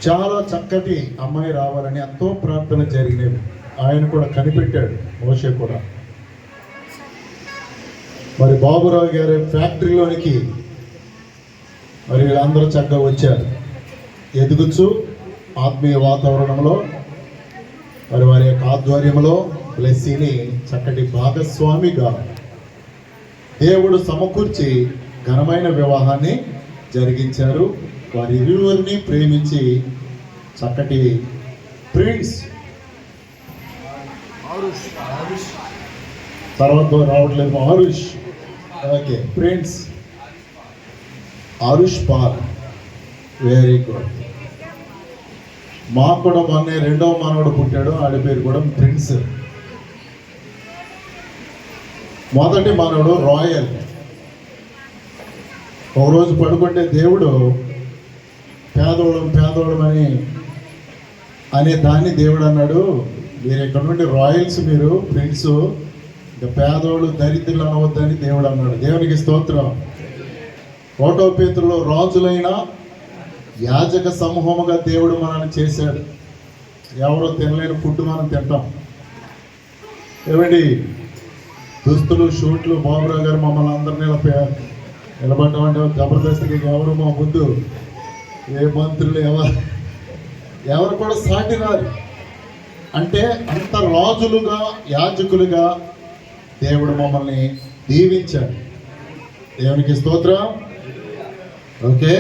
చాలా చక్కటి అమ్మాయి రావాలని ఎంతో ప్రార్థన జరిగినవి. ఆయన కూడా కనిపెట్టాడు, మోషే కూడా. మరి బాబురావు గారి ఫ్యాక్టరీలోనికి మరి వీళ్ళందరూ చక్కగా వచ్చారు. ఎదుగుచు ఆత్మీయ వాతావరణంలో మరి వారి యొక్క ఆధ్వర్యంలో బ్లెస్సీని చక్కటి భాగస్వామిగా దేవుడు సమకూర్చి ఘనమైన వివాహాన్ని జరిగించారు. వారి ఇరువురిని ప్రేమించి చక్కటి ప్రిన్స్ తర్వాత రావట్లేదు Arush, okay, Prince Arush Paul, very good. మాకు కూడా మొన్నే రెండవ మానవుడు పుట్టాడు, ఆడి పేరు కూడా ప్రిన్స్. మొదటి మానవుడు రాయల్. ఒకరోజు పడుకుంటే దేవుడు పేదోళం అనే దాన్ని దేవుడు అన్నాడు, మీరు ఇక్కడ నుండి రాయల్స్, మీరు ప్రిన్స్, ఇంకా పేదోళ్ళు దరిద్రులు అనవద్దని దేవుడు అన్నాడు. దేవునికి స్తోత్రం. 1వ పేతురులో రాజులైన యాజక సమూహముగా దేవుడు మనల్ని చేశాడు. ఎవరో తినలేని ఫుడ్ మనం తింటాం. ఏమండి, దుస్తులు, షూట్లు, బాబురావు గారు మమ్మల్ని అందరినీ నిలబడ్డామంటే జబర్దస్త్కి ఎవరు మా ముందు, ఏ మంత్రులు ఎవరు కూడా సాటి రారు. అంటే అంత రాజులుగా, యాజకులుగా దేవుడు మమ్మల్ని దీవించాడు. దేవునికి స్తోత్రం. ఓకే.